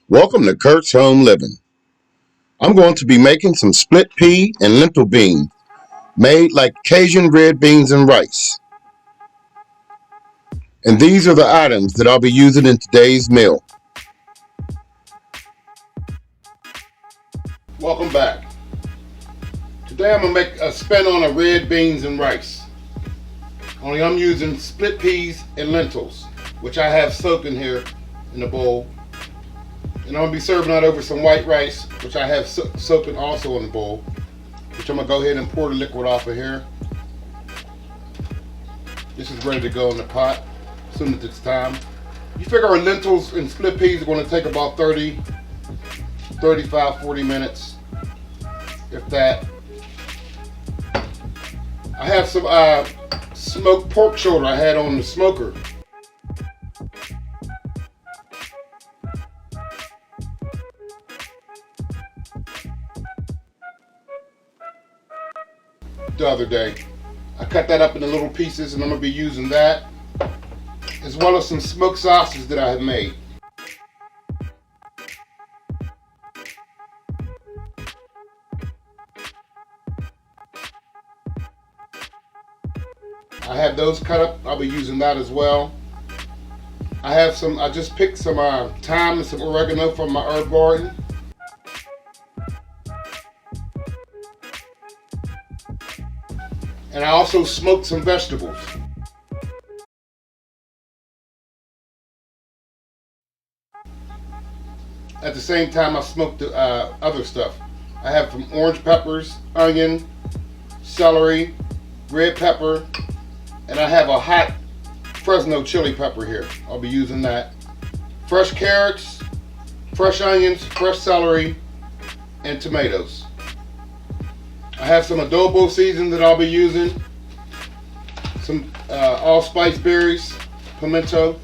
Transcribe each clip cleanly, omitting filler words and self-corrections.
Welcome to Kurt's Home Living. I'm going to be making some split pea and lentil beans made like Cajun red beans and rice. And these are the items that I'll be using in today's meal. Welcome back. Today I'm going to make a spin on a red beans and rice. Only I'm using split peas and lentils, which I have soaking here in the bowl. And I'm going to be serving that over some white rice, which I have soaking also in the bowl, which I'm going to go ahead and pour the liquid off of here. This is ready to go in the pot as soon as it's time. You figure our lentils and split peas are going to take about 35, 40 minutes, if that. I have some smoked pork shoulder I had on the smoker. The other day. I cut that up into little pieces and I'm going to be using that, as well as some smoked sausage that I have made. I have those cut up. I'll be using that as well. I just picked some thyme and some oregano from my herb garden. And I also smoked some vegetables. At the same time, I smoked the other stuff. I have some orange peppers, onion, celery, red pepper, and I have a hot Fresno chili pepper here. I'll be using that. Fresh carrots, fresh onions, fresh celery, and tomatoes. I have some adobo season that I'll be using. Some allspice berries, pimento.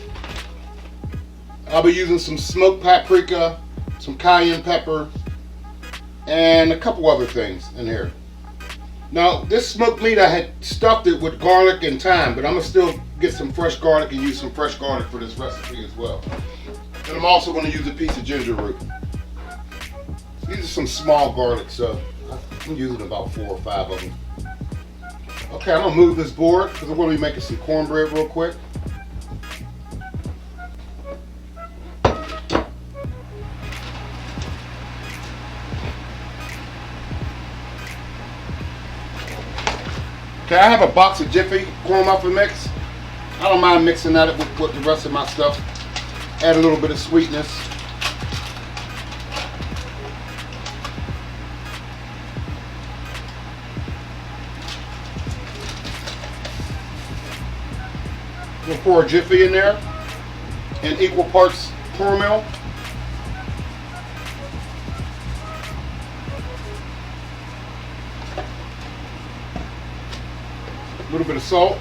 I'll be using some smoked paprika, some cayenne pepper, and a couple other things in here. Now, this smoked meat, I had stuffed it with garlic and thyme, but I'm going to still get some fresh garlic and use some fresh garlic for this recipe as well. And I'm also going to use a piece of ginger root. These are some small garlic, so I'm using about 4 or 5 of them. Okay, I'm going to move this board because I'm going to be making some cornbread real quick. Okay, I have a box of Jiffy corn muffin mix. I don't mind mixing that with the rest of my stuff. Add a little bit of sweetness. We'll pour a Jiffy in there and equal parts cornmeal. A little bit of salt.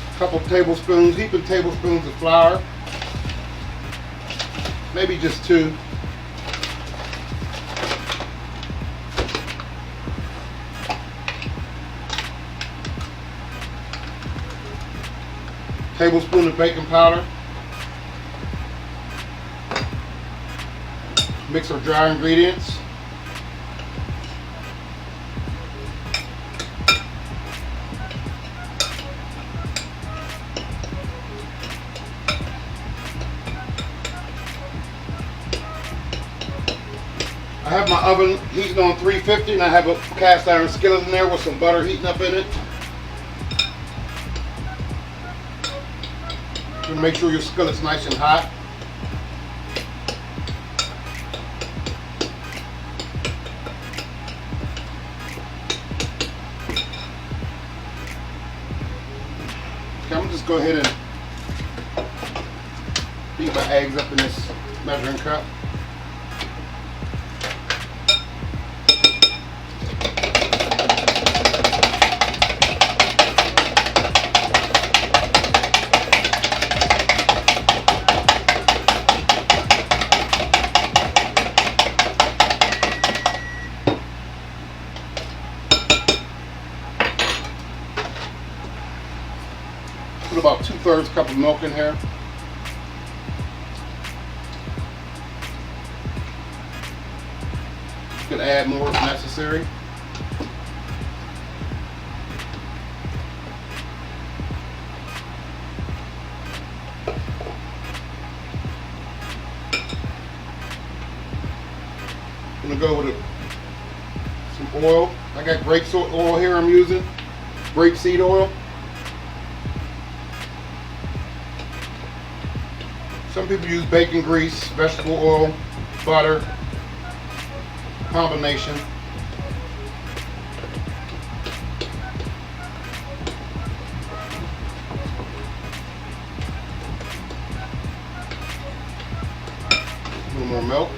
A couple tablespoons, heaping tablespoons of flour. Maybe just 2. Tablespoon of baking powder. Mix our dry ingredients. I have my oven heating on 350 and I have a cast iron skillet in there with some butter heating up in it. Make sure your skillet's nice and hot. Okay, I'm gonna just go ahead and beat my eggs up in this measuring cup. about 2/3 cup of milk in here. You can add more if necessary. I'm gonna go with some oil. I got grapeseed oil here I'm using. Grapeseed oil. Some people use bacon grease, vegetable oil, butter, combination. A little more milk.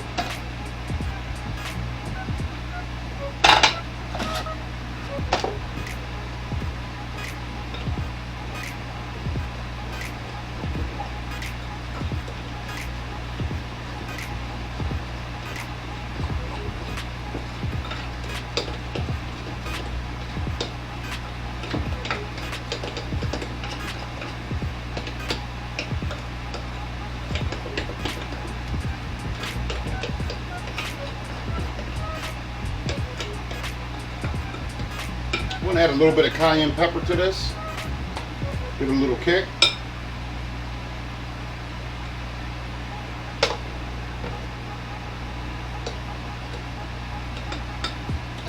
I'm going to add a little bit of cayenne pepper to this. Give it a little kick.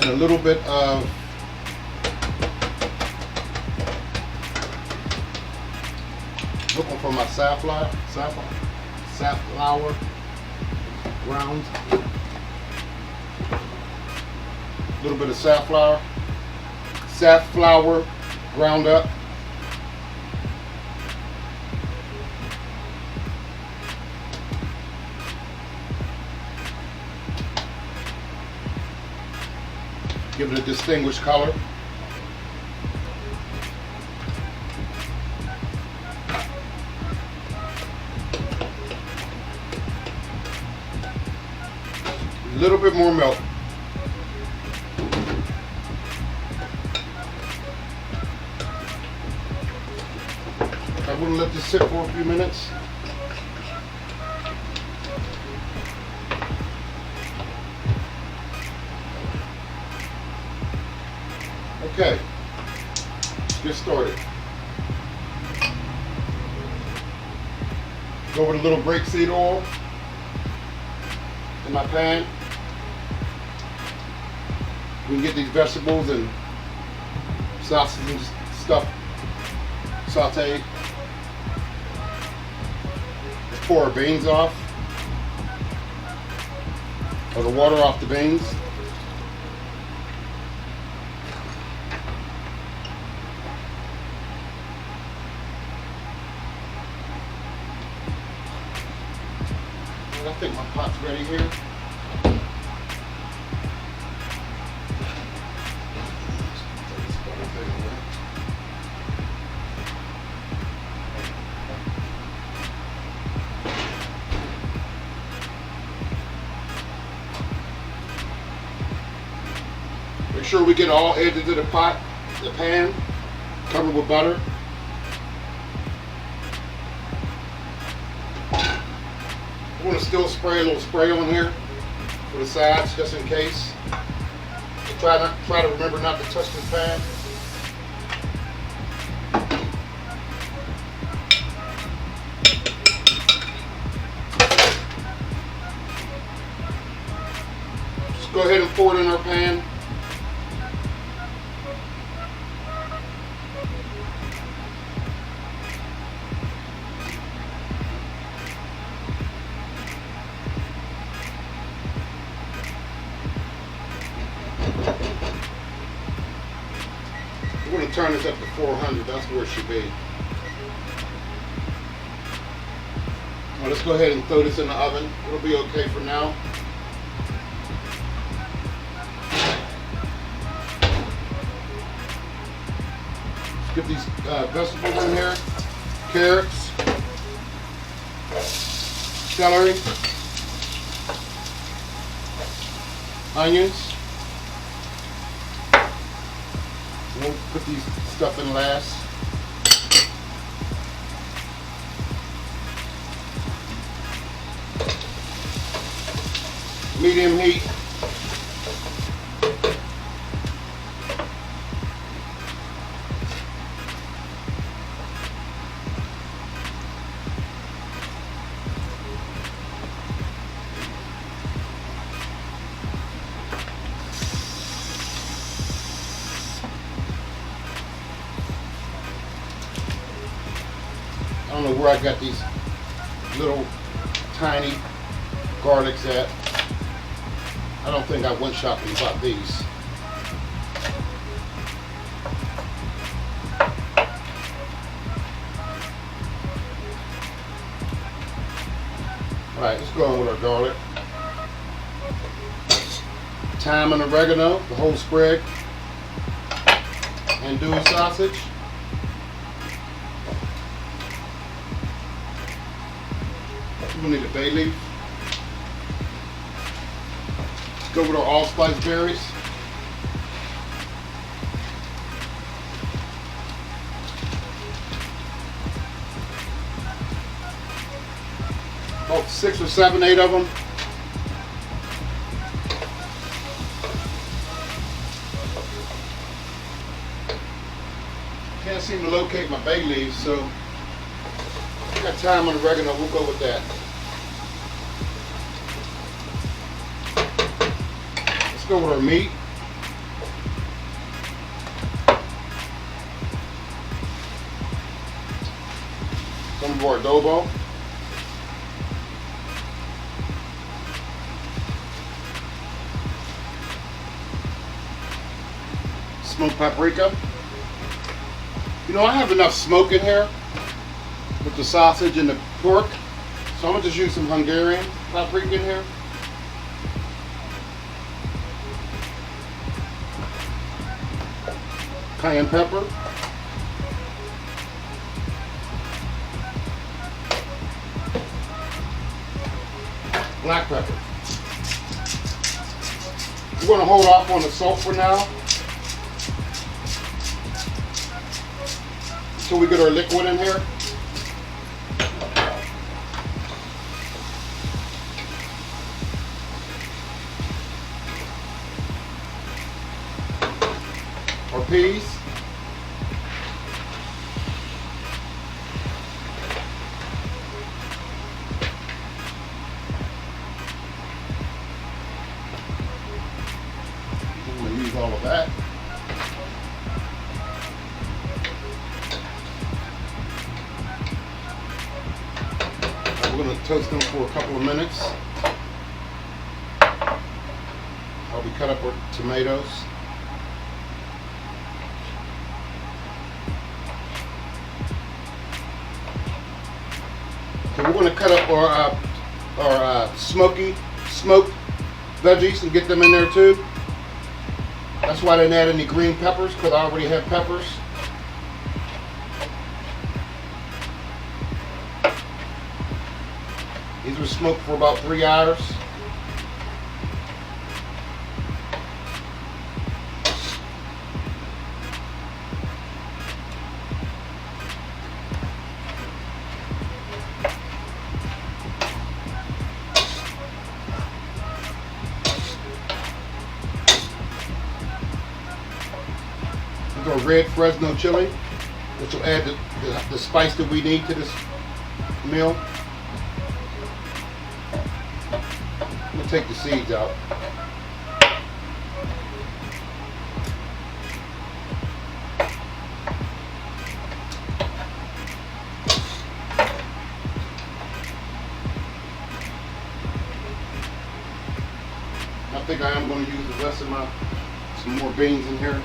And a little bit of looking for my safflower grounds. A little bit of safflower ground up. Give it a distinguished color. A little bit more milk. I'm going to let this sit for a few minutes. Okay, let's get started. Go with a little grapeseed oil in my pan. We can get these vegetables and sausages and stuff sauteed. Let's pour our beans off, or the water off the beans. I think my pot's ready here. Make sure we get all edges of the pan covered with butter. I'm going to still spray a little spray on here for the sides, just in case. Try to remember not to touch this pan. Just go ahead and pour it in our pan. We're going to turn this up to 400. That's where it should be. Now let's go ahead and throw this in the oven. It'll be okay for now. Let's get these vegetables in here. Carrots, celery, onions. We'll put these stuff in last. medium heat. I don't know where I got these little tiny garlics at. I don't think I went shopping and bought these. Alright, let's go on with our garlic. Thyme and oregano, the whole sprig. Andouille sausage. We'll need a bay leaf. Let's go with our allspice berries. About 6 or 7, 8 of them. Can't seem to locate my bay leaves, so I got thyme and oregano. We'll go with that. Let's go with our meat. Some of our adobo. Smoked paprika. You know, I have enough smoke in here with the sausage and the pork, so I'm gonna just use some Hungarian paprika in here. Cayenne pepper. Black pepper. We're gonna hold off on the salt for now until we get our liquid in here. Our peas. I'm going to use all of that. We're going to toast them for a couple of minutes while we cut up our tomatoes. So we're going to cut up our smoked veggies and get them in there too. That's why I didn't add any green peppers, because I already have peppers. These were smoked for about 3 hours. Our red Fresno chili, which will add the spice that we need to this meal. I'm going to take the seeds out. I think I am going to use the rest of some more beans in here.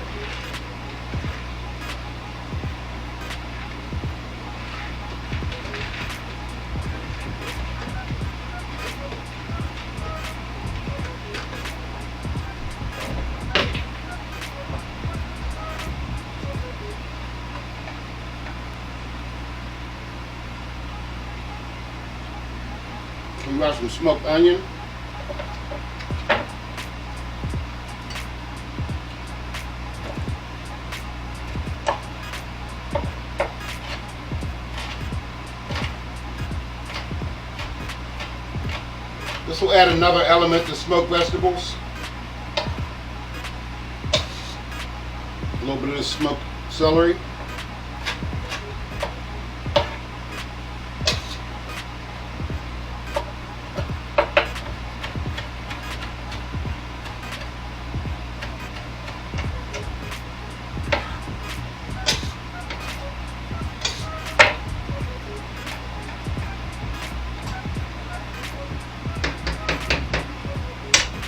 We got some smoked onion. This This will add another element to smoked vegetables. A little bit of the smoked celery.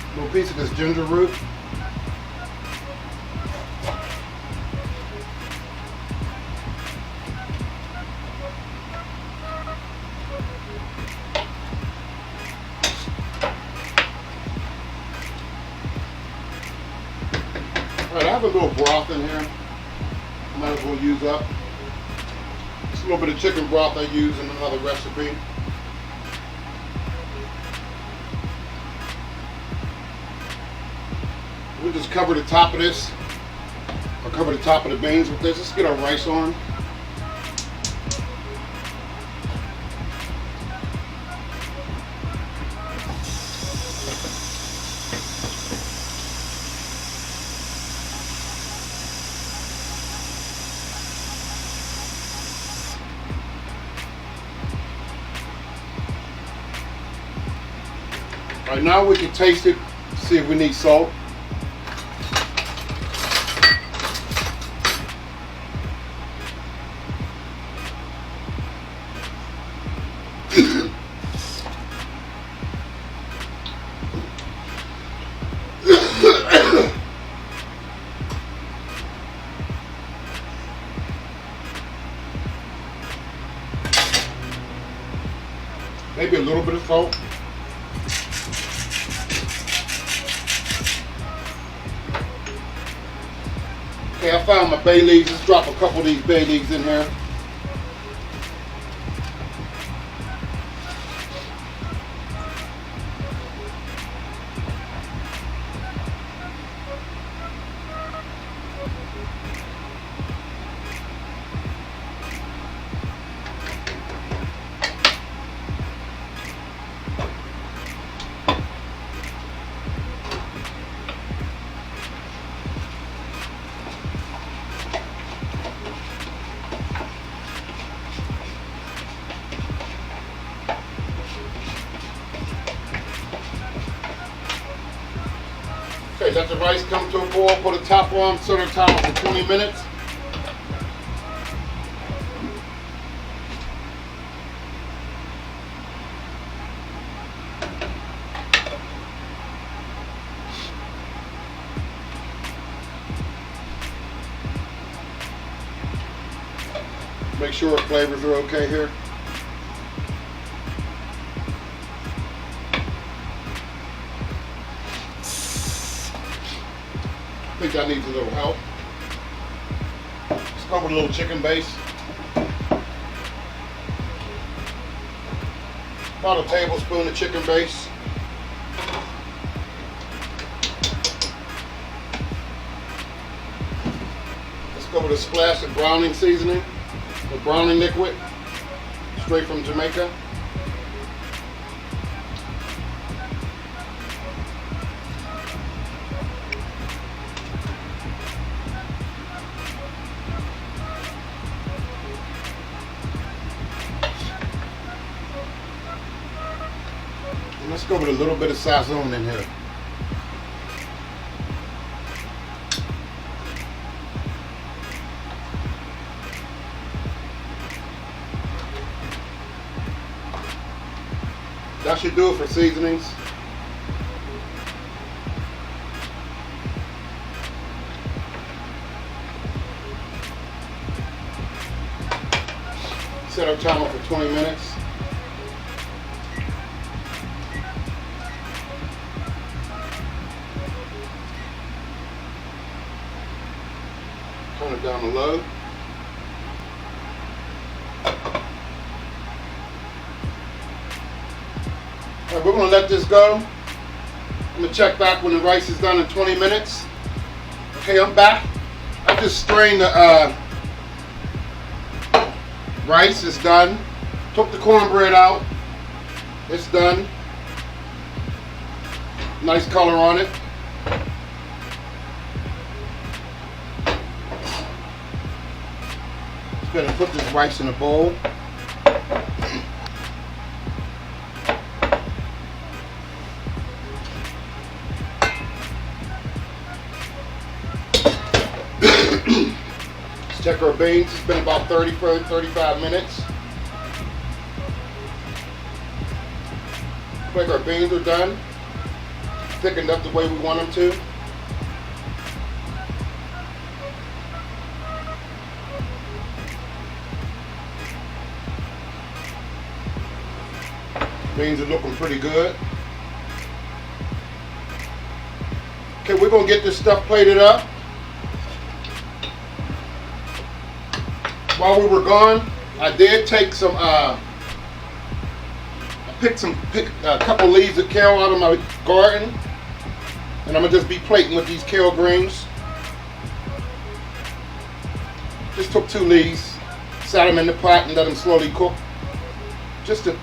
A little piece of this ginger root. Alright, I have a little broth in here. Might as well use up. Just a little bit of chicken broth I use in another recipe. We'll just cover the top of this, or cover the top of the beans with this. Let's get our rice on. All right, now we can taste it, see if we need salt. Maybe a little bit of salt. Okay, I found my bay leaves. Let's drop a couple of these bay leaves in here. Okay, let the rice come to a boil, put a top on, set a timer for 20 minutes. Make sure our flavors are okay here. I think that needs a little help. Let's go with a little chicken base. About a tablespoon of chicken base. Let's go with a splash of browning seasoning, or browning liquid, straight from Jamaica. Let's go with a little bit of sazon in here. That should do it for seasonings. Set our timer for 20 minutes. Turn it down to low. All right, we're going to let this go. I'm going to check back when the rice is done in 20 minutes. Okay, I'm back. I just strained the rice. It's done. Took the cornbread out. It's done. Nice color on it. Just gonna put this rice in a bowl. Let's check our beans. It's been about 35 minutes. Looks like our beans are done. Thickened up the way we want them to. Beans are looking pretty good. Okay, we're gonna get this stuff plated up. While we were gone, I did take some, picked a couple leaves of kale out of my garden, and I'm gonna just be plating with these kale greens. Just took 2 leaves, sat them in the pot and let them slowly cook, just to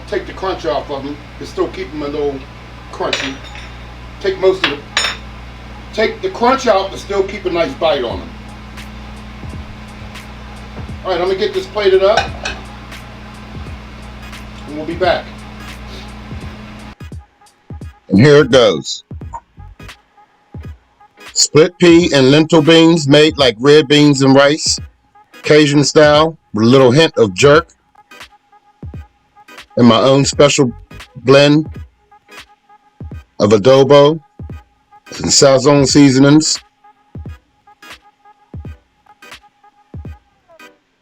take the crunch off of them, but still keep them a little crunchy. Take the crunch out, but still keep a nice bite on them. All right, I'm gonna get this plated up, and we'll be back. And here it goes. Split pea and lentil beans made like red beans and rice, Cajun style, with a little hint of jerk, and my own special blend of adobo and Sazon seasonings.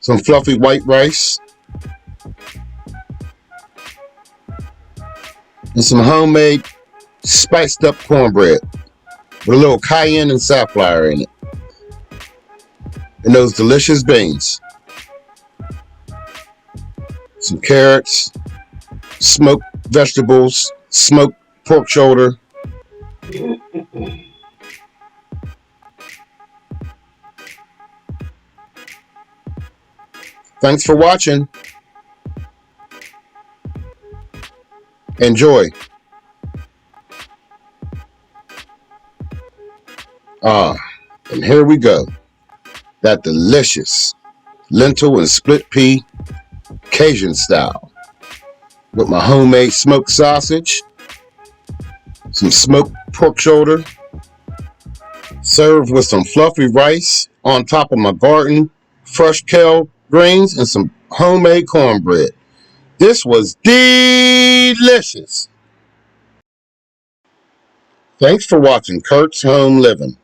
Some fluffy white rice, and some homemade spiced up cornbread with a little cayenne and safflower in it, and those delicious beans. Some carrots, smoked vegetables, smoked pork shoulder. Thanks for watching. Enjoy. And here we go. That delicious lentil and split pea Cajun style with my homemade smoked sausage, some smoked pork shoulder, served with some fluffy rice on top of my garden fresh kale greens and some homemade cornbread. This was delicious. Thanks for watching Kurt's Home Living.